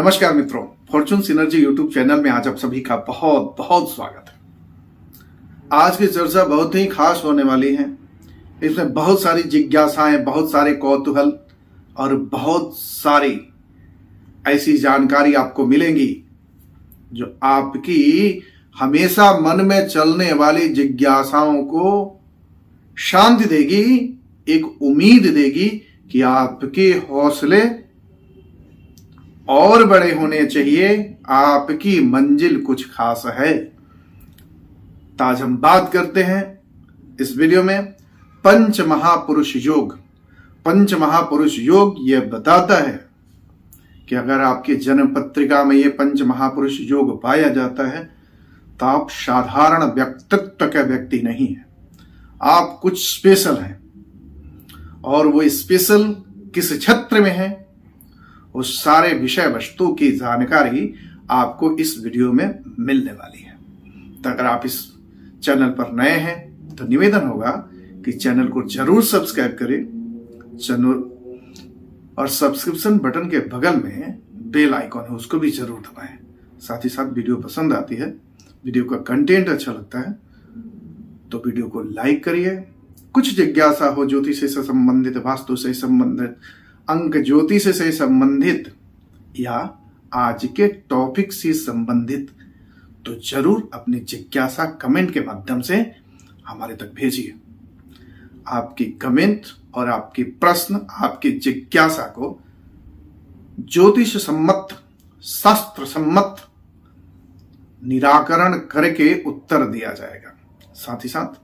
नमस्कार मित्रों, Fortune synergy YouTube channel में आज आप सभी का बहुत बहुत स्वागत है। आज की चर्चा बहुत ही खास होने वाली है। इसमें बहुत सारी जिज्ञासाएं, बहुत सारे कौतूहल और बहुत सारी ऐसी जानकारी आपको मिलेंगी जो आपकी हमेशा मन में चलने वाली जिज्ञासाओं को शांति देगी, एक उम्मीद देगी कि आपके हौसले और बड़े होने चाहिए, आपकी मंजिल कुछ खास है। तो आज हम बात करते हैं इस वीडियो में पंच महापुरुष योग। पंच महापुरुष योग यह बताता है कि अगर आपकी जन्म पत्रिका में यह पंच महापुरुष योग पाया जाता है तो आप साधारण व्यक्तित्व का व्यक्ति नहीं है, आप कुछ स्पेशल हैं। और वो स्पेशल किस क्षेत्र में है, उस सारे विषय वस्तु की जानकारी आपको इस वीडियो में मिलने वाली है। तो अगर आप इस चैनल पर नए हैं तो निवेदन होगा कि चैनल को जरूर सब्सक्राइब करें। चैनल और सब्सक्रिप्शन बटन के बगल में बेल आइकॉन है, उसको भी जरूर दबाएं। साथ ही साथ वीडियो पसंद आती है, वीडियो का कंटेंट अच्छा लगता है तो वीडियो को लाइक करिए। कुछ जिज्ञासा हो ज्योतिष से संबंधित, वास्तु से संबंधित, अंक ज्योतिष से संबंधित या आज के टॉपिक से संबंधित, तो जरूर अपनी जिज्ञासा कमेंट के माध्यम से हमारे तक भेजिए। आपकी कमेंट और आपकी प्रश्न, आपकी जिज्ञासा को ज्योतिष सम्मत, शास्त्र सम्मत निराकरण करके उत्तर दिया जाएगा। साथ ही साथ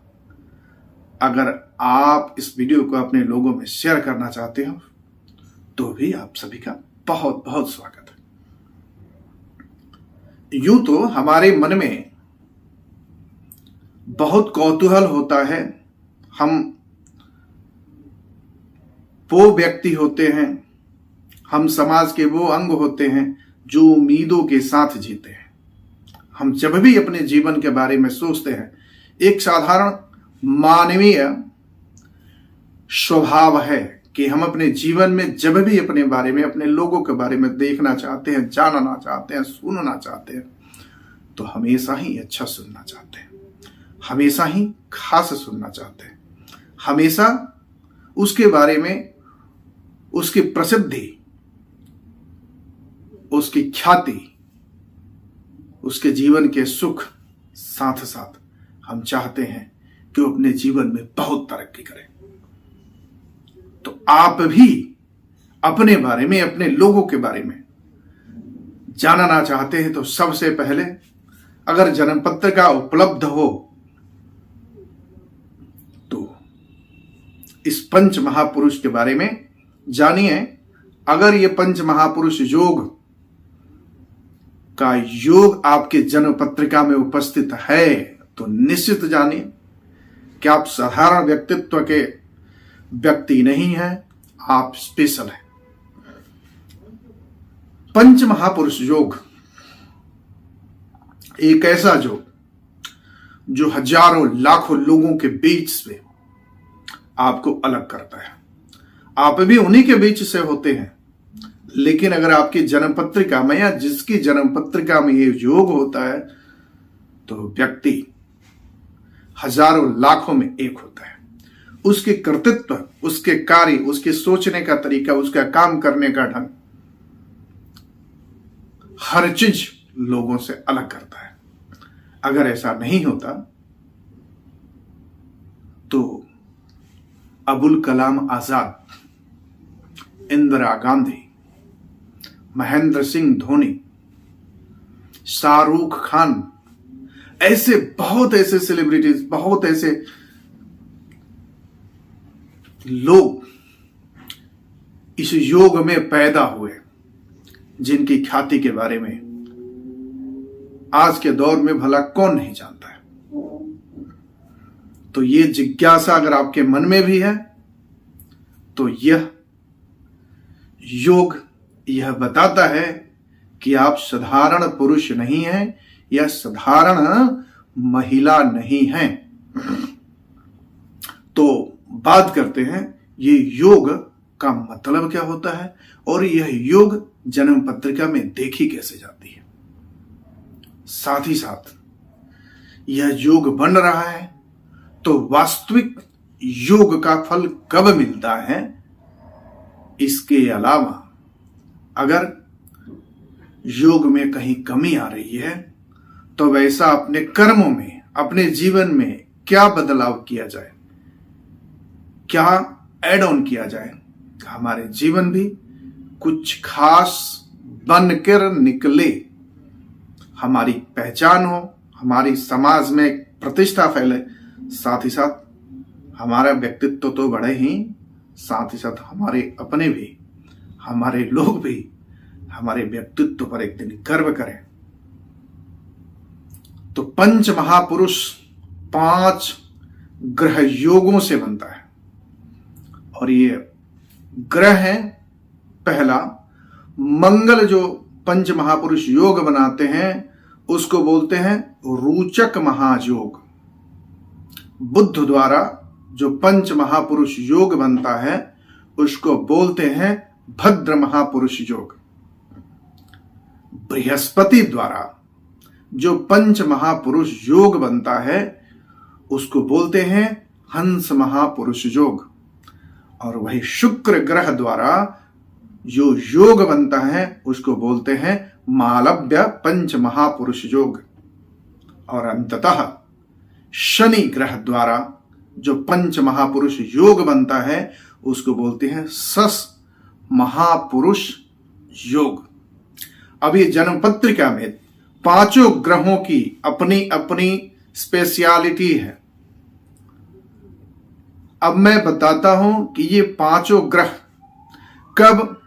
अगर आप इस वीडियो को अपने लोगों में शेयर करना चाहते हो तो भी आप सभी का बहुत बहुत स्वागत है। यूं तो हमारे मन में बहुत कौतूहल होता है। हम वो व्यक्ति होते हैं, हम समाज के वो अंग होते हैं जो उम्मीदों के साथ जीते हैं। हम जब भी अपने जीवन के बारे में सोचते हैं, एक साधारण मानवीय स्वभाव है कि हम अपने जीवन में जब भी अपने बारे में, अपने लोगों के बारे में देखना चाहते हैं, जानना चाहते हैं, सुनना चाहते हैं, तो हमेशा ही अच्छा सुनना चाहते हैं, हमेशा ही खास सुनना चाहते हैं, हमेशा उसके बारे में, उसकी प्रसिद्धि, उसकी ख्याति, उसके जीवन के सुख, साथ साथ हम चाहते हैं कि वो अपने जीवन में बहुत तरक्की करें। तो आप भी अपने बारे में, अपने लोगों के बारे में जानना चाहते हैं तो सबसे पहले अगर जन्म पत्रिका उपलब्ध हो तो इस पंच महापुरुष के बारे में जानिए। अगर ये पंच महापुरुष योग का योग आपके जन्म पत्रिका में उपस्थित है तो निश्चित जानिए कि आप साधारण व्यक्तित्व के व्यक्ति नहीं हैं, आप स्पेशल हैं। पंच महापुरुष योग एक ऐसा योग जो हजारों लाखों लोगों के बीच से आपको अलग करता है। आप भी उन्हीं के बीच से होते हैं, लेकिन अगर आपकी जन्म पत्रिका में या जिसकी जन्म पत्रिका में ये योग होता है तो व्यक्ति हजारों लाखों में एक होता है। उसके कर्तृत्व, उसके कार्य, उसके सोचने का तरीका, उसका काम करने का ढंग, हर चीज लोगों से अलग करता है। अगर ऐसा नहीं होता तो अबुल कलाम आजाद, इंदिरा गांधी, महेंद्र सिंह धोनी, शाहरुख खान, ऐसे बहुत ऐसे सेलिब्रिटीज, बहुत ऐसे लोग इस योग में पैदा हुए जिनकी ख्याति के बारे में आज के दौर में भला कौन नहीं जानता है। तो ये जिज्ञासा अगर आपके मन में भी है तो यह योग यह बताता है कि आप साधारण पुरुष नहीं हैं या साधारण महिला नहीं हैं। तो बात करते हैं ये योग का मतलब क्या होता है और यह योग जन्म पत्रिका में देखी कैसे जाती है। साथ ही साथ यह योग बन रहा है तो वास्तविक योग का फल कब मिलता है, इसके अलावा अगर योग में कहीं कमी आ रही है तो वैसा अपने कर्मों में, अपने जीवन में क्या बदलाव किया जाए, क्या ऐड ऑन किया जाए, हमारे जीवन भी कुछ खास बनकर निकले, हमारी पहचान हो, हमारी समाज में प्रतिष्ठा फैले, साथ ही साथ हमारा व्यक्तित्व तो बढ़े ही, साथ ही साथ हमारे अपने भी, हमारे लोग भी हमारे व्यक्तित्व पर एक दिन गर्व करें। तो पंच महापुरुष 5 ग्रह योगों से बनता है और ये ग्रह है। पहला मंगल, जो पंच महापुरुष योग बनाते हैं उसको बोलते हैं रोचक महायोग। बुध द्वारा जो पंच महापुरुष योग बनता है उसको बोलते हैं भद्र महापुरुष योग। बृहस्पति द्वारा जो पंच महापुरुष योग बनता है उसको बोलते हैं हंस महापुरुष योग। और वही शुक्र ग्रह द्वारा जो योग बनता है उसको बोलते हैं मालव्य पंच महापुरुष योग। और अंततः शनि ग्रह द्वारा जो पंच महापुरुष योग बनता है उसको बोलते हैं सस महापुरुष योग। अब ये जन्म पत्रिका में 5 ग्रहों की अपनी अपनी स्पेशलिटी है। अब मैं बताता हूं कि ये 5 ग्रह कब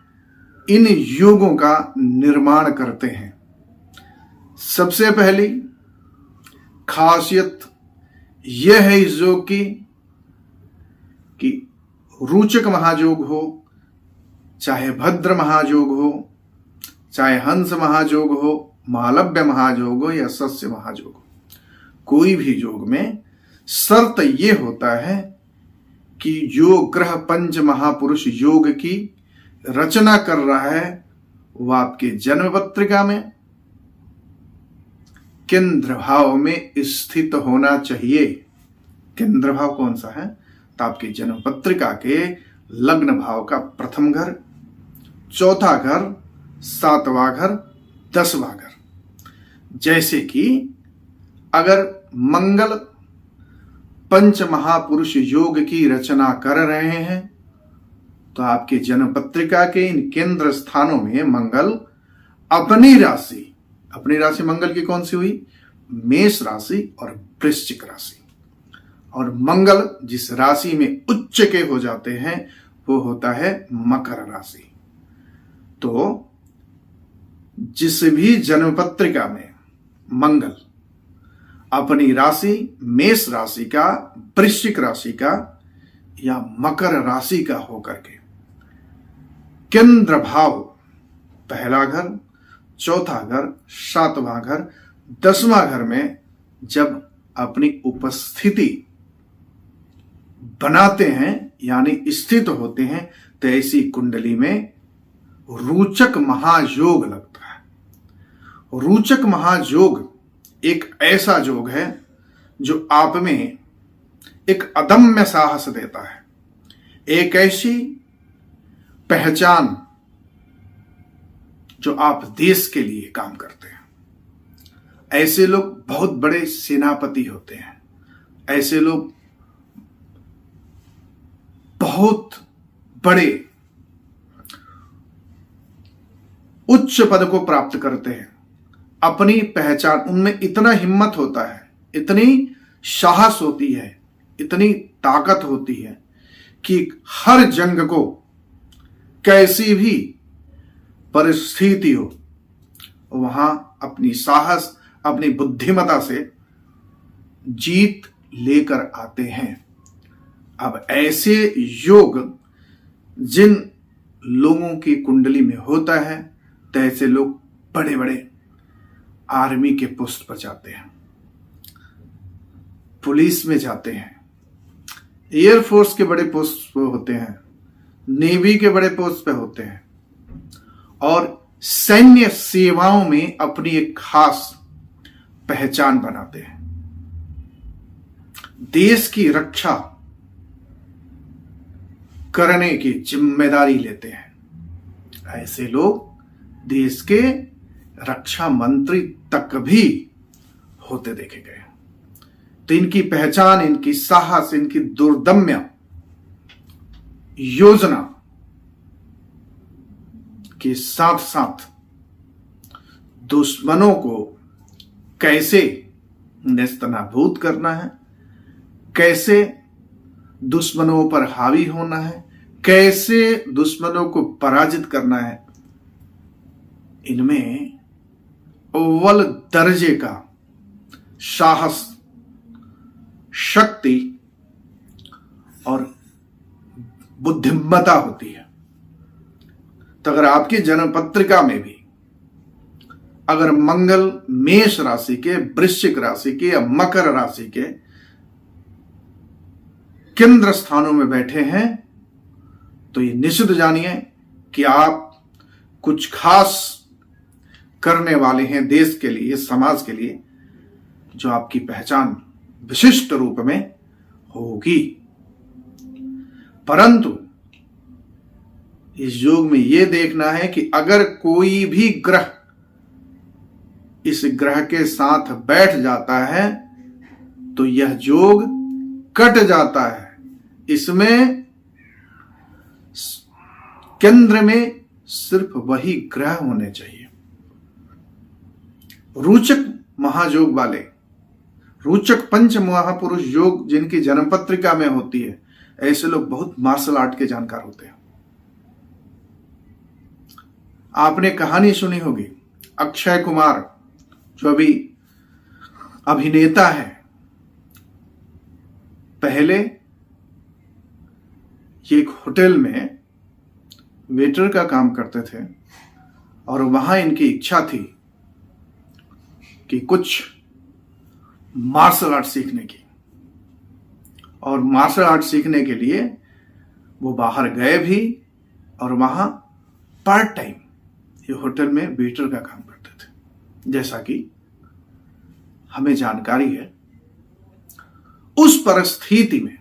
इन योगों का निर्माण करते हैं। सबसे पहली खासियत यह है इस योग की कि रोचक महायोग हो, चाहे भद्र महायोग हो, चाहे हंस महायोग हो, मालव्य महायोग हो या सस्य महायोग हो, कोई भी योग में शर्त यह होता है कि जो ग्रह पंच महापुरुष योग की रचना कर रहा है वो आपके जन्म पत्रिका में केंद्र भाव में स्थित होना चाहिए। केंद्र भाव कौन सा है? तो आपकी जन्म पत्रिका के लग्न भाव का प्रथम घर, चौथा घर, 7वां घर, 10वां घर। जैसे कि अगर मंगल पंच महापुरुष योग की रचना कर रहे हैं तो आपके जन्म पत्रिका के इन केंद्र स्थानों में मंगल अपनी राशि मंगल की कौन सी हुई? मेष राशि और वृश्चिक राशि। और मंगल जिस राशि में उच्च के हो जाते हैं वो होता है मकर राशि। तो जिस भी जन्म पत्रिका में मंगल अपनी राशि मेष राशि का, वृश्चिक राशि का या मकर राशि का होकर के केंद्र भाव पहला घर, चौथा घर, 7वां घर, 10वां घर में जब अपनी उपस्थिति बनाते हैं यानी स्थित होते हैं तो ऐसी कुंडली में रोचक महायोग लगता है। रोचक महायोग एक ऐसा योग है जो आप में एक अदम्य साहस देता है, एक ऐसी पहचान जो आप देश के लिए काम करते हैं। ऐसे लोग बहुत बड़े सेनापति होते हैं, ऐसे लोग बहुत बड़े उच्च पद को प्राप्त करते हैं। अपनी पहचान, उनमें इतना हिम्मत होता है, इतनी साहस होती है, इतनी ताकत होती है कि हर जंग को कैसी भी परिस्थिति हो वहां अपनी साहस, अपनी बुद्धिमता से जीत लेकर आते हैं। अब ऐसे योग जिन लोगों की कुंडली में होता है तो ऐसे लोग बड़े बड़े आर्मी के पोस्ट पर जाते हैं, पुलिस में जाते हैं, एयरफोर्स के बड़े पोस्ट पर होते हैं, नेवी के बड़े पोस्ट पे होते हैं और सैन्य सेवाओं में अपनी एक खास पहचान बनाते हैं, देश की रक्षा करने की जिम्मेदारी लेते हैं। ऐसे लोग देश के रक्षा मंत्री तक भी होते देखे गए। तो इनकी पहचान, इनकी साहस, इनकी दुर्दम्य योजना के साथ साथ दुश्मनों को कैसे नेस्तनाबूद करना है, कैसे दुश्मनों पर हावी होना है, कैसे दुश्मनों को पराजित करना है, इनमें अव्वल दर्जे का साहस, शक्ति और बुद्धिमत्ता होती है। तो अगर आपकी जन्म पत्रिका में भी अगर मंगल मेष राशि के, वृश्चिक राशि के या मकर राशि के केंद्र स्थानों में बैठे हैं, तो ये निश्चित जानिए कि आप कुछ खास करने वाले हैं देश के लिए, समाज के लिए, जो आपकी पहचान विशिष्ट रूप में होगी। परंतु इस योग में यह देखना है कि अगर कोई भी ग्रह इस ग्रह के साथ बैठ जाता है तो यह योग कट जाता है। इसमें केंद्र में सिर्फ वही ग्रह होने चाहिए। रोचक महायोग वाले, रोचक पंच महापुरुष योग जिनकी जन्म पत्रिका में होती है, ऐसे लोग बहुत मार्शल आर्ट के जानकार होते हैं। आपने कहानी सुनी होगी, अक्षय कुमार जो अभी अभिनेता है, पहले ये एक होटल में वेटर का काम करते थे और वहां इनकी इच्छा थी कि कुछ मार्शल आर्ट सीखने की, और मार्शल आर्ट सीखने के लिए वो बाहर गए भी और वहां पार्ट टाइम ये होटल में वेटर का काम करते थे। जैसा कि हमें जानकारी है, उस परिस्थिति में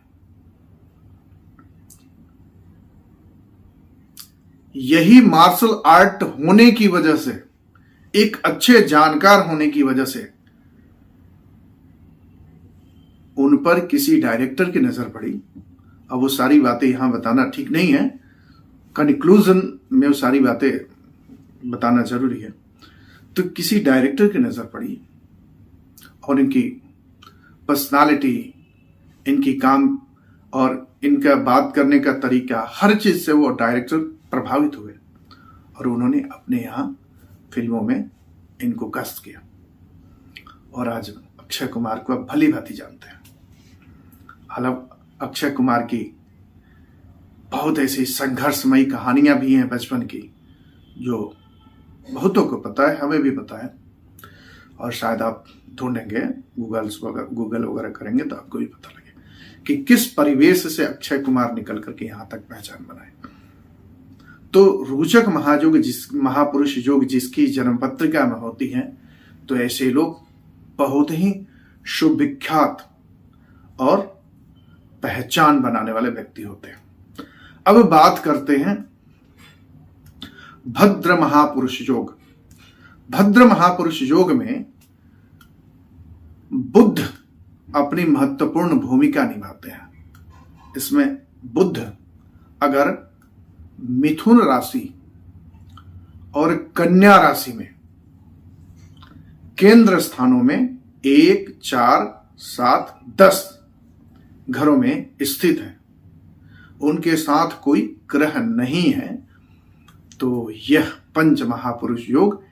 यही मार्शल आर्ट होने की वजह से, एक अच्छे जानकार होने की वजह से उन पर किसी डायरेक्टर की नजर पड़ी। अब वो सारी बातें यहां बताना ठीक नहीं है, कंक्लूजन में वो सारी बातें बताना जरूरी है। तो किसी डायरेक्टर की नजर पड़ी और इनकी पर्सनालिटी, इनकी काम और इनका बात करने का तरीका, हर चीज से वो डायरेक्टर प्रभावित हुए और उन्होंने अपने यहां फिल्मों में इनको कास्ट किया। और आज अक्षय कुमार को अब भली भांति जानते हैं। हालांकि अक्षय कुमार की बहुत ऐसी संघर्षमयी कहानियां भी हैं बचपन की, जो बहुतों को पता है, हमें भी पता है, और शायद आप ढूंढेंगे, गूगल वगैरह करेंगे तो आपको भी पता लगे कि किस परिवेश से अक्षय कुमार निकल करके यहां तक पहचान बनाए। तो रोचक महापुरुष योग जिसकी जन्म पत्रिका में होती है, तो ऐसे लोग बहुत ही सुविख्यात और पहचान बनाने वाले व्यक्ति होते हैं। अब बात करते हैं भद्र महापुरुष योग। भद्र महापुरुष योग में बुध अपनी महत्वपूर्ण भूमिका निभाते हैं। इसमें बुध अगर मिथुन राशि और कन्या राशि में केंद्र स्थानों में 1, 4, 7, 10 घरों में स्थित है, उनके साथ कोई ग्रह नहीं है, तो यह पंच महापुरुष योग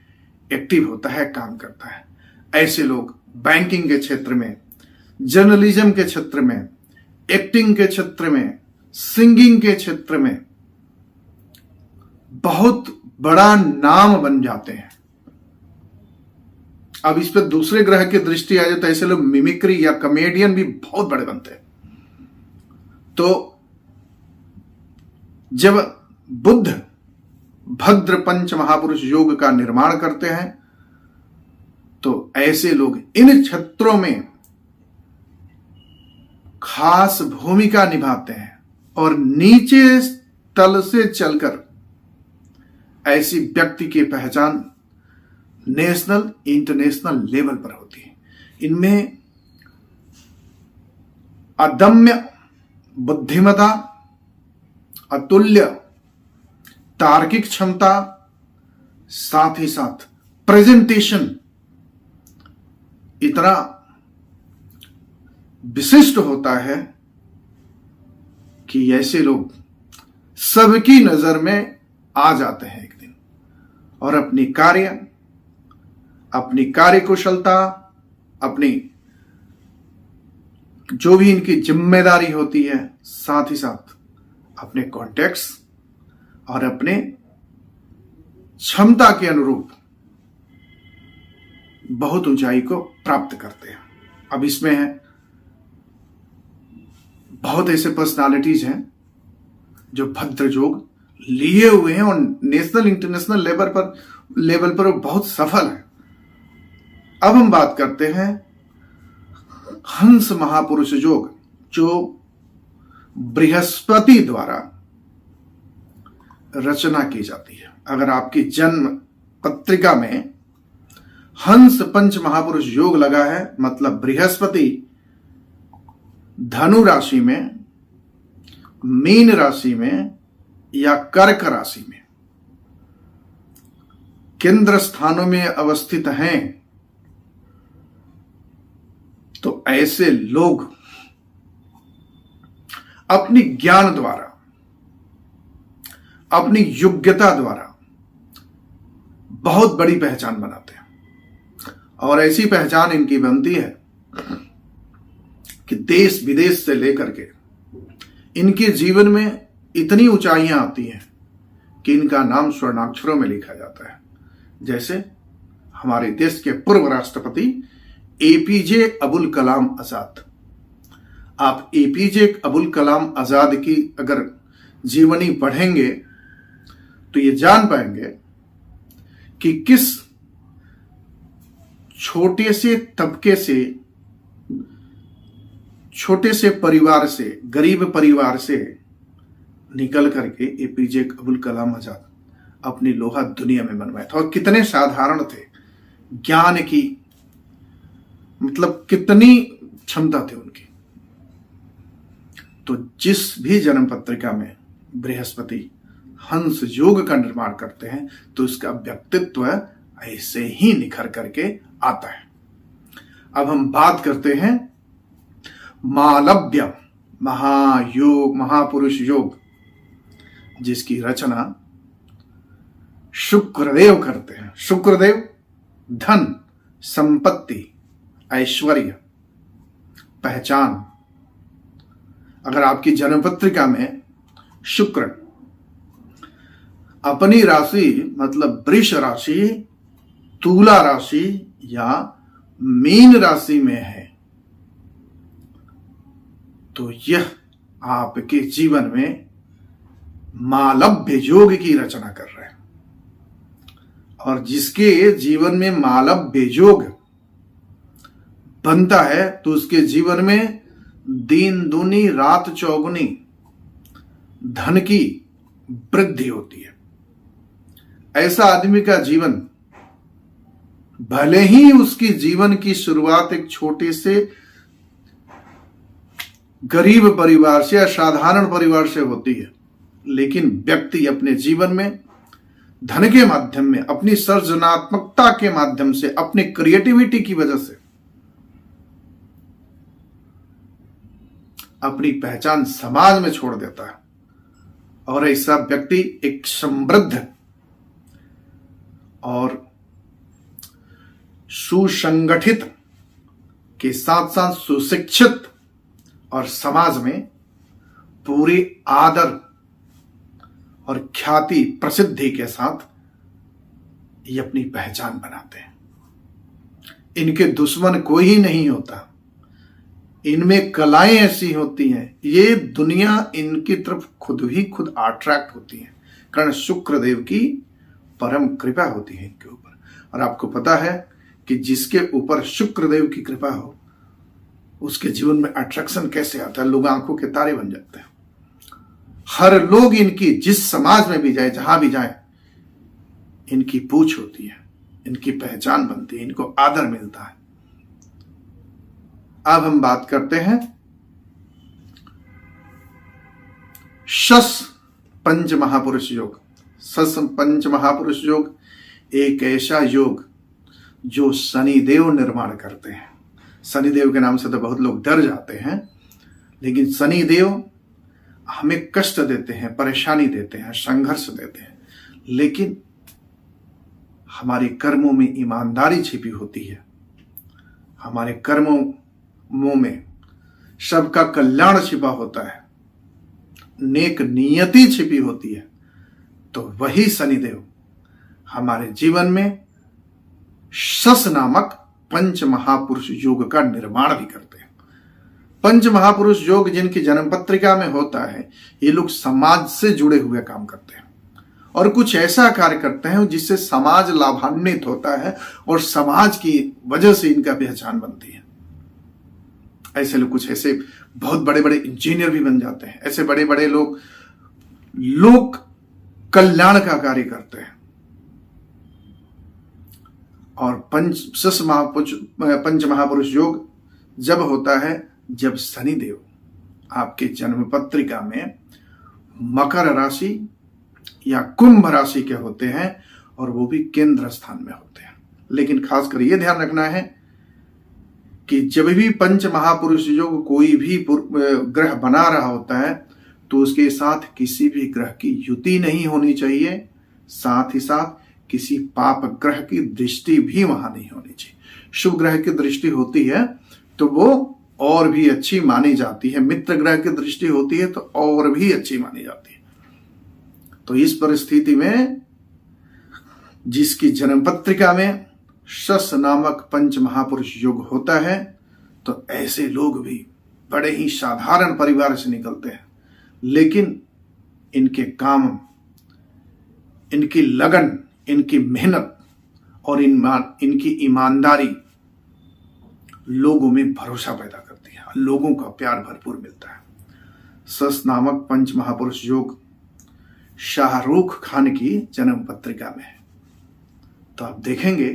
एक्टिव होता है, काम करता है। ऐसे लोग बैंकिंग के क्षेत्र में, जर्नलिज्म के क्षेत्र में, एक्टिंग के क्षेत्र में, सिंगिंग के क्षेत्र में बहुत बड़ा नाम बन जाते हैं। अब इस पर दूसरे ग्रह की दृष्टि आ जाए तो ऐसे लोग मिमिक्री या कॉमेडियन भी बहुत बड़े बनते हैं। तो जब बुध भद्र पंच महापुरुष योग का निर्माण करते हैं, तो ऐसे लोग इन क्षेत्रों में खास भूमिका निभाते हैं और नीचे तल से चलकर ऐसी व्यक्ति की पहचान नेशनल इंटरनेशनल लेवल पर होती है। इनमें अदम्य बुद्धिमता, अतुल्य तार्किक क्षमता, साथ ही साथ प्रेजेंटेशन इतना विशिष्ट होता है कि ऐसे लोग सबकी नजर में आ जाते हैं एक दिन, और अपनी कार्यकुशलता, अपनी जो भी इनकी जिम्मेदारी होती है, साथ ही साथ अपने कॉन्टेक्ट्स और अपने क्षमता के अनुरूप बहुत ऊंचाई को प्राप्त करते हैं। अब इसमें है बहुत ऐसे पर्सनालिटीज हैं जो भद्र योग लिए हुए हैं और नेशनल इंटरनेशनल लेवल पर बहुत सफल है। अब हम बात करते हैं हंस महापुरुष योग, जो बृहस्पति द्वारा रचना की जाती है। अगर आपकी जन्म पत्रिका में हंस पंच महापुरुष योग लगा है, मतलब बृहस्पति धनु राशि में, मीन राशि में या कर्क राशि में केंद्र स्थानों में अवस्थित हैं, तो ऐसे लोग अपनी ज्ञान द्वारा, अपनी योग्यता द्वारा बहुत बड़ी पहचान बनाते हैं। और ऐसी पहचान इनकी बनती है कि देश विदेश से लेकर के इनके जीवन में इतनी ऊंचाइयां आती हैं कि इनका नाम स्वर्णाक्षरों में लिखा जाता है। जैसे हमारे देश के पूर्व राष्ट्रपति एपीजे अबुल कलाम आजाद। आप एपीजे अबुल कलाम आजाद की अगर जीवनी पढ़ेंगे तो ये जान पाएंगे कि किस छोटे से तबके से, छोटे से परिवार से, गरीब परिवार से निकल करके एपीजे अबुल कलाम आजाद अपनी लोहा दुनिया में मनवाया था। और कितने साधारण थे, ज्ञान की मतलब कितनी क्षमता थी उनकी। तो जिस भी जन्म पत्रिका में बृहस्पति हंस योग का निर्माण करते हैं तो उसका व्यक्तित्व ऐसे ही निखर करके आता है। अब हम बात करते हैं मालव्य महायोग, महापुरुष योग, जिसकी रचना शुक्रदेव करते हैं। शुक्रदेव धन, संपत्ति, ऐश्वर्य, पहचान। अगर आपकी जन्म पत्रिका में शुक्र अपनी राशि मतलब वृष राशि, तुला राशि या मीन राशि में है तो यह आपके जीवन में मालव्य योग की रचना कर रहे हैं। और जिसके जीवन में मालव्य योग बनता है तो उसके जीवन में दिन दूनी रात चौगुनी धन की वृद्धि होती है। ऐसा आदमी का जीवन, भले ही उसकी जीवन की शुरुआत एक छोटे से गरीब परिवार से या साधारण परिवार से होती है, लेकिन व्यक्ति अपने जीवन में धन के माध्यम में, अपनी सृजनात्मकता के माध्यम से, अपनी क्रिएटिविटी की वजह से अपनी पहचान समाज में छोड़ देता है। और ऐसा व्यक्ति एक समृद्ध और सुसंगठित के साथ साथ सुशिक्षित और समाज में पूरी आदर और ख्याति प्रसिद्धि के साथ ये अपनी पहचान बनाते हैं। इनके दुश्मन कोई ही नहीं होता। इनमें कलाएं ऐसी होती हैं, ये दुनिया इनकी तरफ खुद ही खुद अट्रैक्ट होती है। कारण शुक्र देव की परम कृपा होती है इनके ऊपर। और आपको पता है कि जिसके ऊपर शुक्र देव की कृपा हो उसके जीवन में अट्रैक्शन कैसे आता है, लोग आंखों के तारे बन जाते हैं। हर लोग इनकी, जिस समाज में भी जाए, जहां भी जाए, इनकी पूछ होती है, इनकी पहचान बनती है, इनको आदर मिलता है। अब हम बात करते हैं शश पंच महापुरुष योग। शश पंच महापुरुष योग एक ऐसा योग जो शनिदेव निर्माण करते हैं। शनिदेव के नाम से तो बहुत लोग डर जाते हैं, लेकिन शनिदेव हमें कष्ट देते हैं, परेशानी देते हैं, संघर्ष देते हैं, लेकिन हमारे कर्मों में ईमानदारी छिपी होती है, हमारे कर्मों में सबका कल्याण छिपा होता है, नेक नियति छिपी होती है। तो वही शनिदेव हमारे जीवन में शश नामक पंच महापुरुष योग का निर्माण भी करते हैं। पंच महापुरुष योग जिनकी जन्म पत्रिका में होता है, ये लोग समाज से जुड़े हुए काम करते हैं और कुछ ऐसा कार्य करते हैं जिससे समाज लाभान्वित होता है और समाज की वजह से इनका पहचान बनती है। ऐसे लोग, कुछ ऐसे बहुत बड़े बड़े इंजीनियर भी बन जाते हैं, ऐसे बड़े बड़े लोग कल्याण का कार्य करते हैं। और पंच महापुरुष योग जब होता है जब शनिदेव आपके जन्म पत्रिका में मकर राशि या कुंभ राशि के होते हैं और वो भी केंद्र स्थान में होते हैं। लेकिन खासकर ये ध्यान रखना है कि जब भी पंच महापुरुष योग कोई भी ग्रह बना रहा होता है तो उसके साथ किसी भी ग्रह की युति नहीं होनी चाहिए, साथ ही साथ किसी पाप ग्रह की दृष्टि भी वहां नहीं होनी चाहिए। शुभ ग्रह की दृष्टि होती है तो वो और भी अच्छी मानी जाती है, मित्र ग्रह की दृष्टि होती है तो और भी अच्छी मानी जाती है। तो इस परिस्थिति में जिसकी जन्म पत्रिका में शश नामक पंच महापुरुष योग होता है तो ऐसे लोग भी बड़े ही साधारण परिवार से निकलते हैं, लेकिन इनके काम, इनकी लगन, इनकी मेहनत और इनकी ईमानदारी लोगों में भरोसा पैदा करती है, लोगों का प्यार भरपूर मिलता है। शश नामक पंच महापुरुष योग शाहरुख खान की जन्म पत्रिका में है। तो आप देखेंगे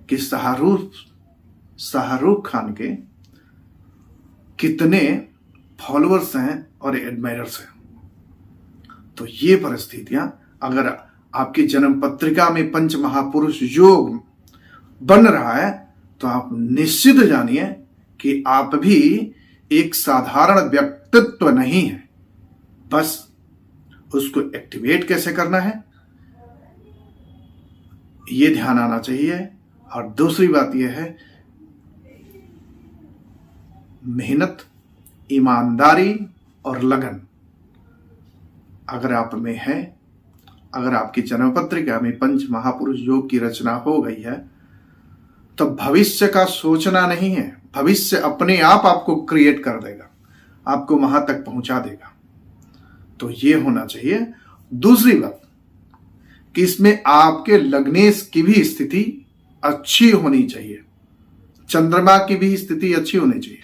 कि शाहरुख खान के कितने फॉलोअर्स हैं और एडमायरर्स हैं। तो ये परिस्थितियां अगर आपकी जन्म पत्रिका में पंच महापुरुष योग बन रहा है तो आप निश्चित जानिए कि आप भी एक साधारण व्यक्तित्व नहीं है। बस उसको एक्टिवेट कैसे करना है ये ध्यान आना चाहिए। और दूसरी बात यह है, मेहनत, ईमानदारी और लगन अगर आप में है, अगर आपकी जन्म पत्रिका में पंच महापुरुष योग की रचना हो गई है तो भविष्य का सोचना नहीं है, भविष्य अपने आप आपको क्रिएट कर देगा, आपको वहां तक पहुंचा देगा। तो ये होना चाहिए। दूसरी बात कि इसमें आपके लग्नेश की भी स्थिति अच्छी होनी चाहिए, चंद्रमा की भी स्थिति अच्छी होनी चाहिए,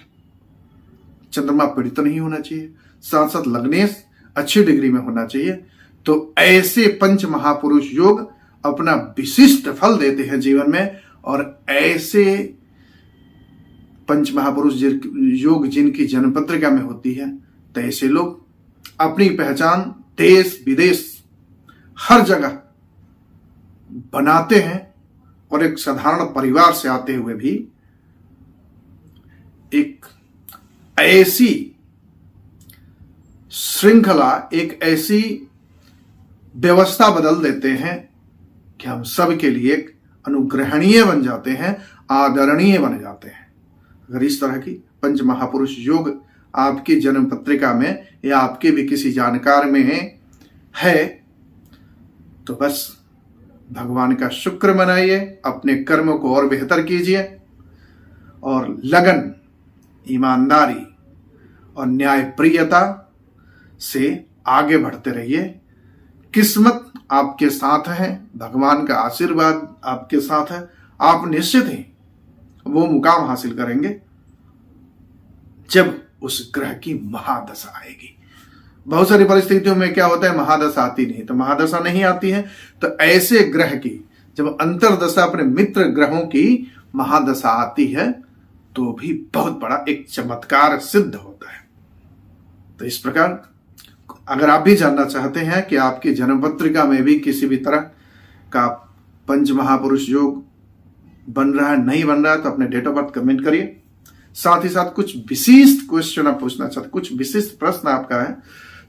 चंद्रमा पीड़ित नहीं होना चाहिए, साथ साथ लग्नेश अच्छी डिग्री में होना चाहिए। तो ऐसे पंच महापुरुष योग अपना विशिष्ट फल देते हैं जीवन में। और ऐसे पंच महापुरुष योग जिनकी जन्म पत्रिका में होती है तो ऐसे लोग अपनी पहचान देश विदेश हर जगह बनाते हैं और एक साधारण परिवार से आते हुए भी एक ऐसी श्रृंखला, एक ऐसी व्यवस्था बदल देते हैं कि हम सब के लिए एक अनुग्रहणीय बन जाते हैं, आदरणीय बन जाते हैं। अगर इस तरह की पंच महापुरुष योग आपकी जन्म पत्रिका में या आपके भी किसी जानकार में है तो बस भगवान का शुक्र मनाइए, अपने कर्म को और बेहतर कीजिए और लगन, ईमानदारी और न्यायप्रियता से आगे बढ़ते रहिए। किस्मत आपके साथ है, भगवान का आशीर्वाद आपके साथ है। आप निश्चित ही वो मुकाम हासिल करेंगे जब उस ग्रह की महादशा आएगी। बहुत सारी परिस्थितियों में क्या होता है, महादशा आती नहीं, तो महादशा नहीं आती है, तो ऐसे ग्रह की जब अंतरदशा अपने मित्र ग्रहों की महादशा आती है तो भी बहुत बड़ा एक चमत्कार सिद्ध होता है। तो इस प्रकार अगर आप भी जानना चाहते हैं कि आपकी जन्म पत्रिका में भी किसी भी तरह का पंच महापुरुष योग बन रहा है, नहीं बन रहा है, तो अपने डेट ऑफ बर्थ कमेंट करिए। साथ ही साथ कुछ विशिष्ट क्वेश्चन आप पूछना चाहते, कुछ विशिष्ट प्रश्न आपका है,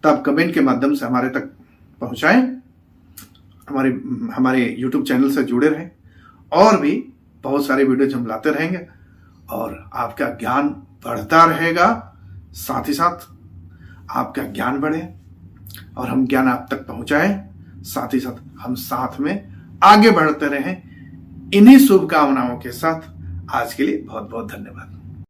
तो आप कमेंट के माध्यम से हमारे तक पहुंचाएं। हमारे YouTube चैनल से जुड़े रहें, और भी बहुत सारे वीडियोज हम लाते रहेंगे और आपका ज्ञान बढ़ता रहेगा। साथ ही साथ आपका ज्ञान बढ़े और हम ज्ञान आप तक पहुंचाएं, साथ ही साथ हम साथ में आगे बढ़ते रहें। इन्हीं शुभकामनाओं के साथ आज के लिए बहुत बहुत धन्यवाद।